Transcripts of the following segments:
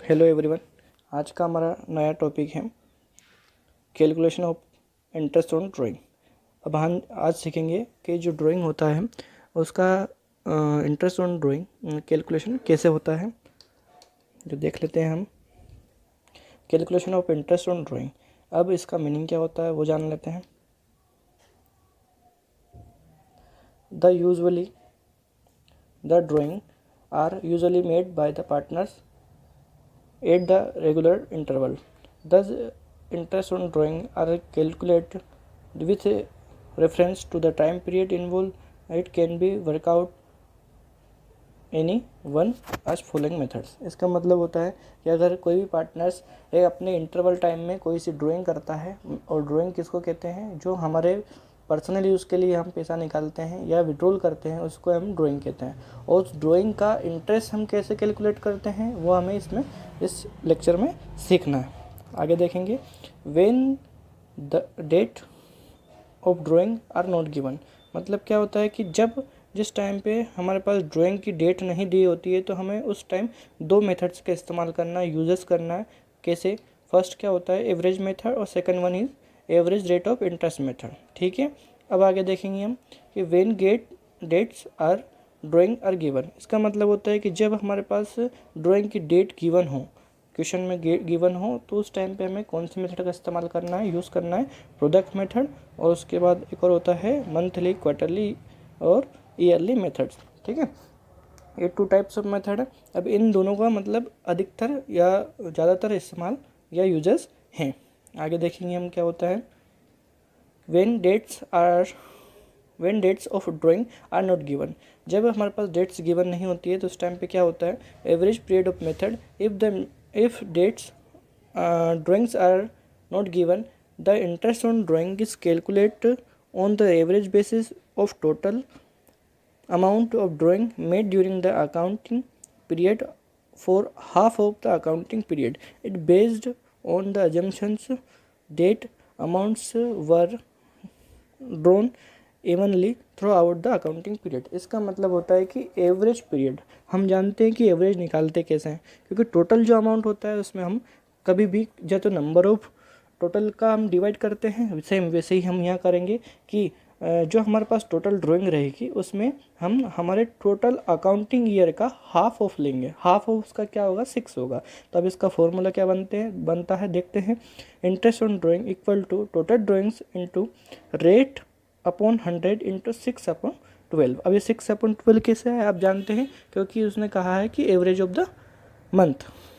Hello everyone. आज का हमारा नया टॉपिक है calculation of interest on drawing. अब हम आज सीखेंगे कि जो ड्राइंग होता है उसका इंटरेस्ट ऑन ड्राइंग कैलकुलेशन कैसे होता है। जो देख लेते हैं हम calculation of interest on drawing. अब इसका मीनिंग क्या होता है वो जान लेते हैं। The drawing are usually made by the partners at the regular interval. Thus, interest on drawing are calculated with a reference to the time period involved. It can be worked out any one as following methods. इसका मतलब होता है कि अगर कोई भी partners एक अपने इंटरवल टाइम में कोई सी ड्राइंग करता है, और ड्राइंग किसको कहते हैं, जो हमारे पर्सनल यूज़ के लिए हम पैसा निकालते हैं या विड्रॉल करते हैं, उसको हम ड्राइंग कहते हैं। और उस ड्राइंग का इंटरेस्ट हम कैसे कैलकुलेट करते हैं वो हमें इस लेक्चर में सीखना है। आगे देखेंगे। When the date of drawing are not given, मतलब क्या होता है कि जिस टाइम पे हमारे पास ड्राइंग की डेट नहीं दी होती है तो हमें उस टाइम दो मेथड्स का इस्तेमाल करना है, यूजेस करना है। कैसे? फर्स्ट क्या होता है एवरेज मेथड, और second one is average rate of interest method. ठीक है। अब आगे देखेंगे हम कि when dates are drawing are given. इसका मतलब होता है कि जब हमारे पास ड्राइंग की डेट गिवन हो, क्वेश्चन में गिवन हो, तो उस टाइम पे हमें कौन सी मेथड का इस्तेमाल करना है, यूज़ करना है प्रोडक्ट मेथड। और उसके बाद एक और होता है मंथली, क्वार्टरली और ईयरली मेथड्स। ठीक है, ये टू टाइप्स ऑफ मेथड है। अब इन दोनों का मतलब अधिकतर या ज़्यादातर इस्तेमाल या यूजेस हैं। आगे देखेंगे हम क्या होता है। When dates of drawing are not given, जब हमारे पास डेट्स गिवन नहीं होती है तो उस टाइम पे क्या होता है average period of method. If dates drawings are not given, the interest on drawing is calculate on the average basis of total amount of drawing made during the accounting period for half of the accounting period. It based on the assumptions that amounts were drawn evenly throughout the accounting period. इसका मतलब होता है कि average period, हम जानते हैं कि average निकालते कैसे हैं, क्योंकि टोटल जो अमाउंट होता है उसमें हम कभी भी या तो नंबर ऑफ टोटल का हम डिवाइड करते हैं, सेम वैसे ही हम यहाँ करेंगे कि जो हमारे पास टोटल ड्राइंग रहेगी उसमें हम हमारे टोटल अकाउंटिंग ईयर का हाफ ऑफ लेंगे। हाफ ऑफ उसका क्या होगा, 6 होगा। तो अब इसका फॉर्मूला क्या बनता है देखते हैं। Interest on drawing equal to total drawings into rate upon 100 into 6 upon 12। अब ये 6 अपॉन 12 कैसे है आप जानते हैं, क्योंकि उसने कहा है कि एवरेज ऑफ द मंथ,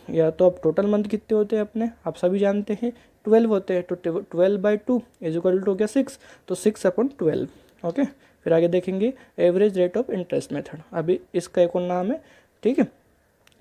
या तो अब टोटल मंथ कितने होते हैं अपने आप सभी जानते हैं 12 होते हैं। तो 12/2 इज इक्वल टू क्या 6, तो 6 अपॉन 12। ओके, फिर आगे देखेंगे average rate of interest method. अभी इसका एक और नाम है। ठीक है,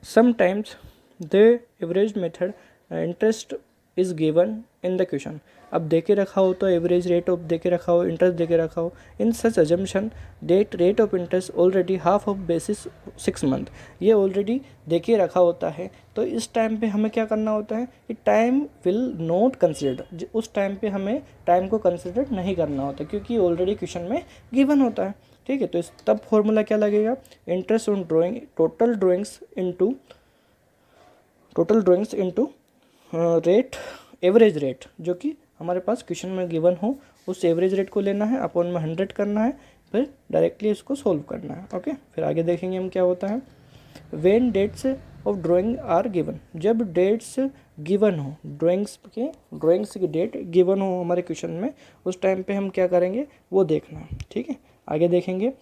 sometimes the average method interest is given in the question. अब देके रखा हो तो एवरेज रेट ऑफ देके रखा हो, इंटरेस्ट देके रखा हो, in such assumption that rate of interest already half of basis 6 month, ये ऑलरेडी देके रखा होता है। तो इस टाइम पे हमें क्या करना होता है कि टाइम विल नॉट कंसिडर, उस टाइम पे हमें टाइम को कंसिडर नहीं करना होता, क्योंकि ऑलरेडी क्वेश्चन में गिवन होता है। ठीक है, तो इस तब फॉर्मूला क्या लगेगा, interest on drawing total drawings into rate, average rate जो कि हमारे पास क्वेश्चन में गिवन हो, उस एवरेज रेट को लेना है, अपॉन में 100 करना है, फिर डायरेक्टली इसको सोल्व करना है। ओके, फिर आगे देखेंगे हम क्या होता है। When dates of drawing are given, जब डेट्स गिवन हो, ड्राइंग्स की डेट गिवन हो हमारे क्वेश्चन में, उस टाइम पे हम क्या करेंगे वो देखना है। ठीक है, आगे देखेंगे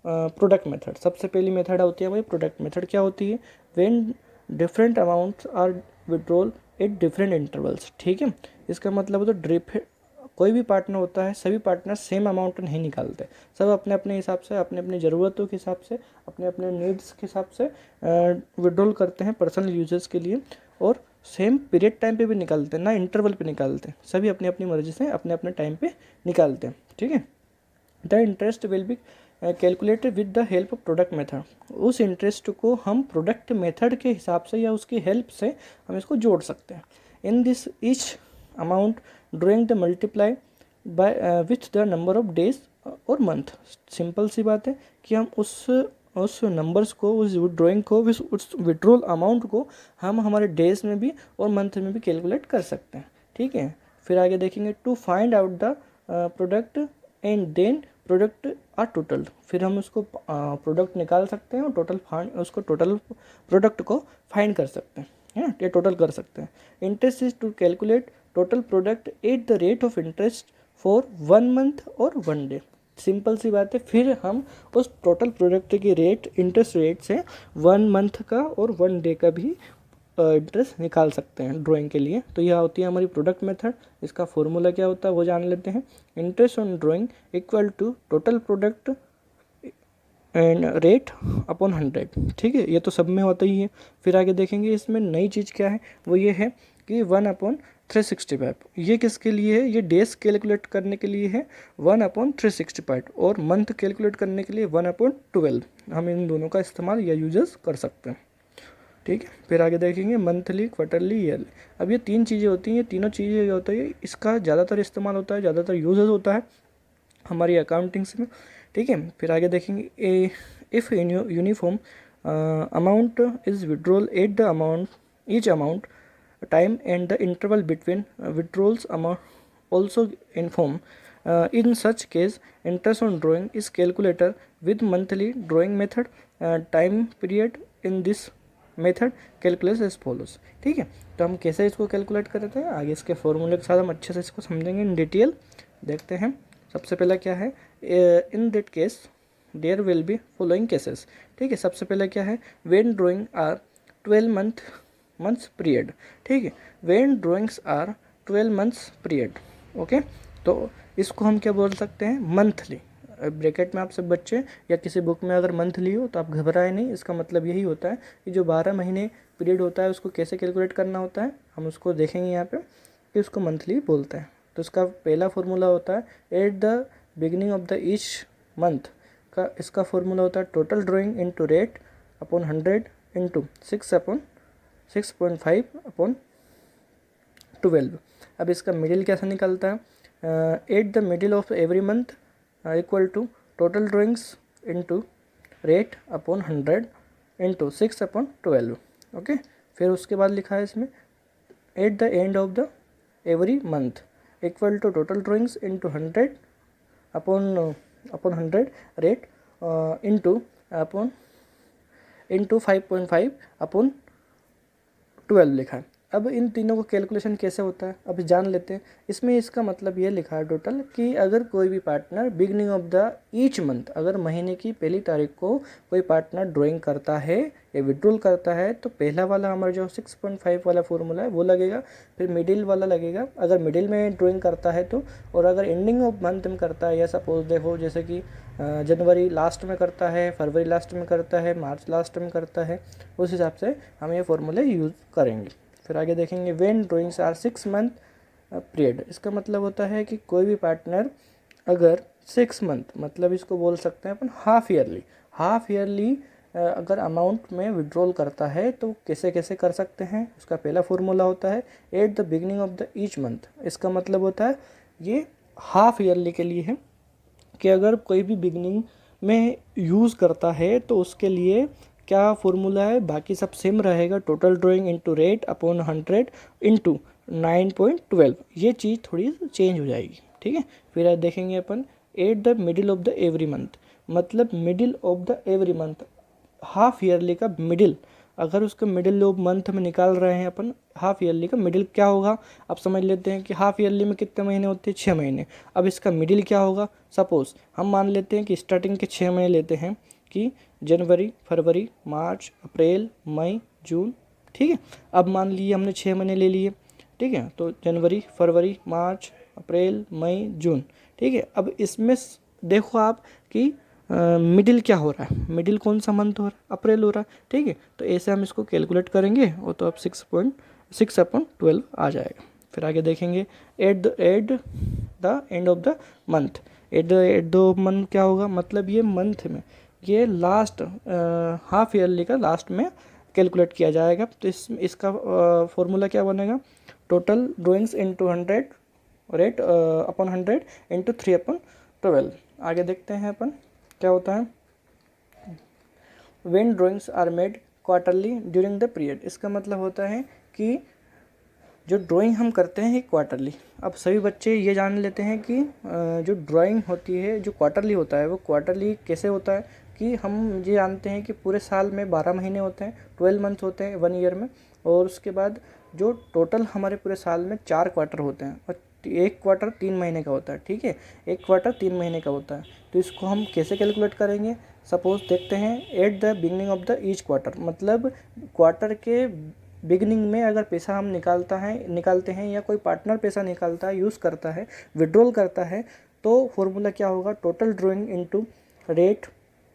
प्रोडक्ट मेथड। सबसे पहली मेथड होती है हमारी प्रोडक्ट मेथड। क्या होती है, when different amounts are withdrawal at different intervals. ठीक है, इसका मतलब होता है कोई भी पार्टनर होता है, सभी पार्टनर सेम अमाउंट नहीं निकालते, सब अपने अपने हिसाब से, अपने अपनी ज़रूरतों के हिसाब से, अपने अपने नीड्स के हिसाब से विड्रॉल करते हैं पर्सनल यूजेस के लिए, और सेम पीरियड टाइम पे भी निकालते हैं, ना इंटरवल पे निकालते हैं, सभी अपनी अपनी मर्जी से अपने अपने टाइम पे निकालते हैं। ठीक है, the interest will be calculated with the help of product method. उस इंटरेस्ट को हम प्रोडक्ट मेथड के हिसाब से या उसकी हेल्प से हम इसको जोड़ सकते हैं। In this each amount drawing the multiply by with the number of days और मंथ। सिंपल सी बात है कि हम उस उस नंबर्स को, उस ड्राइंग को, उस विड्रॉल अमाउंट को हम हमारे डेज में भी और मंथ में भी कैलकुलेट कर सकते हैं। ठीक है, फिर आगे देखेंगे to find out the product and then product are total. फिर हम उसको प्रोडक्ट निकाल सकते हैं और टोटल प्रोडक्ट को फाइंड कर सकते हैं, है ना, या टोटल कर सकते हैं। Interest is to calculate total product at the rate of interest for 1 month और 1 डे। सिंपल सी बात है। फिर हम उस टोटल प्रोडक्ट की रेट, इंटरेस्ट रेट से 1 मंथ का और 1 डे का भी इंटरेस्ट निकाल सकते हैं ड्राइंग के लिए। तो यह होती है हमारी प्रोडक्ट मेथड। इसका फॉर्मूला क्या होता है वो जान लेते हैं। Interest on drawing equal to total product and rate upon 100। ठीक है, ये तो सब में होता ही है। फिर आगे देखेंगे इसमें नई चीज़ क्या है, वो ये है कि 1/365। ये किसके लिए है, ये डेज कैलकुलेट करने के लिए है 1/365, और मंथ कैलकुलेट करने के लिए 1/12। हम इन दोनों का इस्तेमाल या यूजेस कर सकते हैं। ठीक है, फिर आगे देखेंगे मंथली, क्वार्टरली, ईयरली। अब ये 3 चीज़ें होती हैं। ये तीनों चीज़ें ये होता है, इसका ज़्यादातर इस्तेमाल होता है, ज़्यादातर यूजेस होता है हमारी अकाउंटिंग्स में। ठीक है, फिर आगे देखेंगे if uniform amount is withdrawal at the amount each amount time and the interval between withdrawals amount also inform. In such case, interest on drawing is calculated with monthly drawing method. Time period in this method calculates as follows. ठीक है, तो हम कैसे इसको calculate करते हैं, आगे इसके फॉर्मूले के साथ हम अच्छे से इसको समझेंगे इन डिटेल। देखते हैं सबसे पहला क्या है। In that case there will be following cases. ठीक है, सबसे पहला क्या है, when drawing are 12 months period. ठीक है, when drawings are 12 months period. Okay, तो इसको हम क्या बोल सकते हैं, मंथली। ब्रैकेट में आप सब बच्चे या किसी बुक में अगर मंथली हो तो आप घबराए नहीं, इसका मतलब यही होता है कि जो 12 महीने पीरियड होता है उसको कैसे कैलकुलेट करना होता है, हम उसको देखेंगे यहाँ पे कि उसको मंथली बोलते हैं। तो इसका पहला फार्मूला होता है at the beginning of the each month का, इसका फार्मूला होता है total drawing into rate upon 100 into 6.5/12। अब इसका मिडिल कैसे निकलता है, at the middle of every month equal to total drawings into rate upon 100 into 6/12। Okay, फिर उसके बाद लिखा है इसमें at the end of the every month equal to total drawings into 100 upon 100 rate into 5.5/12 लिखा है। अब इन तीनों को कैलकुलेशन कैसे होता है अभी जान लेते हैं। इसमें इसका मतलब ये लिखा है टोटल कि अगर कोई भी partner beginning of the each month, अगर महीने की पहली तारीख को कोई पार्टनर ड्राइंग करता है या विड्रॉल करता है, तो पहला वाला हमारा जो 6.5 वाला फॉर्मूला है वो लगेगा, फिर मिडिल वाला लगेगा अगर मिडिल में ड्राइंग करता है तो, और अगर एंडिंग ऑफ मंथ में करता है, या सपोज देखो जैसे कि जनवरी लास्ट में करता है, फरवरी लास्ट में करता है, मार्च लास्ट में करता है, उस हिसाब से हम ये फॉर्मूले यूज़ करेंगे। फिर आगे देखेंगे when drawings are 6 month period. इसका मतलब होता है कि कोई भी पार्टनर अगर 6 मंथ, मतलब इसको बोल सकते हैं अपन हाफ ईयरली अगर अमाउंट में विड्रॉल करता है तो कैसे कैसे कर सकते हैं। उसका पहला फॉर्मूला होता है at the beginning of the each month. इसका मतलब होता है ये हाफ ईयरली के लिए है कि अगर कोई भी बिगिनिंग में यूज़ करता है तो उसके लिए क्या फॉर्मूला है, बाकी सब सेम रहेगा, total drawing into rate upon 100 into 9.12। ये चीज़ थोड़ी चेंज हो जाएगी। ठीक है, फिर आज देखेंगे अपन at the middle of the every month, मतलब middle of the every month, half yearly का मिडिल। अगर उसका मिडिल ऑफ मंथ में निकाल रहे हैं अपन, हाफ ईयरली का मिडिल क्या होगा, अब समझ लेते हैं कि हाफ ईयरली में कितने महीने होते हैं, 6 महीने। अब इसका मिडिल क्या होगा, सपोज हम मान लेते हैं कि स्टार्टिंग के 6 महीने लेते हैं कि जनवरी, फरवरी, मार्च, अप्रैल, मई, जून। ठीक है, अब मान लिए हमने 6 महीने ले लिए। ठीक है, तो जनवरी, फरवरी, मार्च, अप्रैल, मई, जून। ठीक है, अब इसमें देखो आप कि मिडिल क्या हो रहा है, मिडिल कौन सा मंथ हो रहा है, अप्रैल हो रहा है। ठीक है, तो ऐसे हम इसको कैलकुलेट करेंगे और तो अब 6.6/12 आ जाएगा। फिर आगे देखेंगे at the end of the month. At the month क्या होगा, मतलब ये मंथ में, ये लास्ट हाफ ईयरली का लास्ट में कैलकुलेट किया जाएगा। तो इसका फॉर्मूला क्या बनेगा, total drawings into 100 rate upon 100 into 3/12। आगे देखते हैं अपन क्या होता है। When drawings are made quarterly during the period. इसका मतलब होता है कि जो ड्राइंग हम करते हैं ये क्वार्टरली। अब सभी बच्चे ये जान लेते हैं कि जो ड्राइंग होती है जो क्वार्टरली होता है वो क्वार्टरली कैसे होता है कि हम ये जानते हैं कि पूरे साल में 12 महीने होते हैं, 12 मंथ्स होते हैं 1 ईयर में, और उसके बाद जो टोटल हमारे पूरे साल में 4 क्वार्टर होते हैं और एक क्वार्टर 3 महीने का होता है। ठीक है, एक क्वार्टर 3 महीने का होता है। तो इसको हम कैसे कैलकुलेट करेंगे? सपोज देखते हैं at the beginning of the each quarter, मतलब क्वार्टर के बिगनिंग में अगर पैसा हम निकालते हैं या कोई पार्टनर पैसा निकालता है, यूज़ करता है, विड्रॉल करता है, तो फॉर्मूला क्या होगा? Total drawing into rate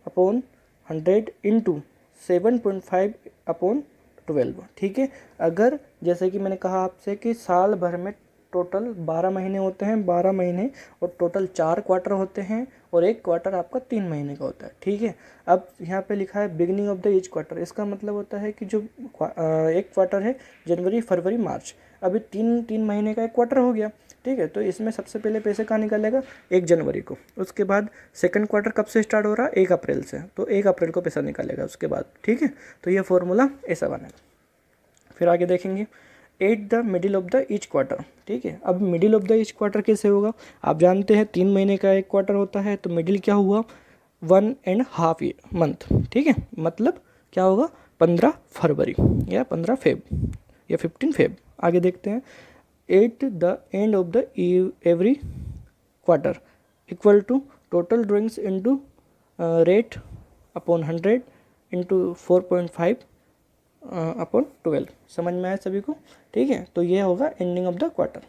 upon 100 into 7.5 upon 12। ठीक है, अगर जैसे कि मैंने कहा आपसे कि साल भर में टोटल 12 महीने होते हैं, 12 महीने और टोटल 4 क्वार्टर होते हैं और एक क्वार्टर आपका 3 महीने का होता है। ठीक है, अब यहाँ पे लिखा है beginning of the each quarter, इसका मतलब होता है कि जो एक क्वार्टर है जनवरी फरवरी मार्च, अभी तीन महीने का एक क्वार्टर हो गया। ठीक है, तो इसमें सबसे पहले पैसे कहाँ निकालेगा? 1 जनवरी को। उसके बाद सेकंड क्वार्टर कब से स्टार्ट हो रहा है? 1 अप्रैल से, तो 1 अप्रैल को पैसा निकालेगा उसके बाद। ठीक है, तो ये फॉर्मूला ऐसा बनेगा। फिर आगे देखेंगे at the middle of the each quarter. ठीक है, अब middle of the each quarter कैसे होगा? आप जानते हैं 3 महीने का एक क्वार्टर होता है, तो मिडिल क्या हुआ? 1.5 मंथ। ठीक है, मतलब क्या होगा? 15 फरवरी या 15 फेब या 15 फेब। आगे देखते हैं at the end of the every quarter equal to total drawings into rate upon 100 into 4.5 upon 12। समझ में आया सभी को? ठीक है, तो ये होगा एंडिंग ऑफ द क्वार्टर।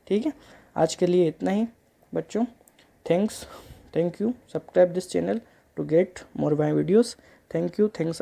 ठीक है, आज के लिए इतना ही बच्चों। Thank you. Subscribe this channel to get more my videos. Thank you. Thanks.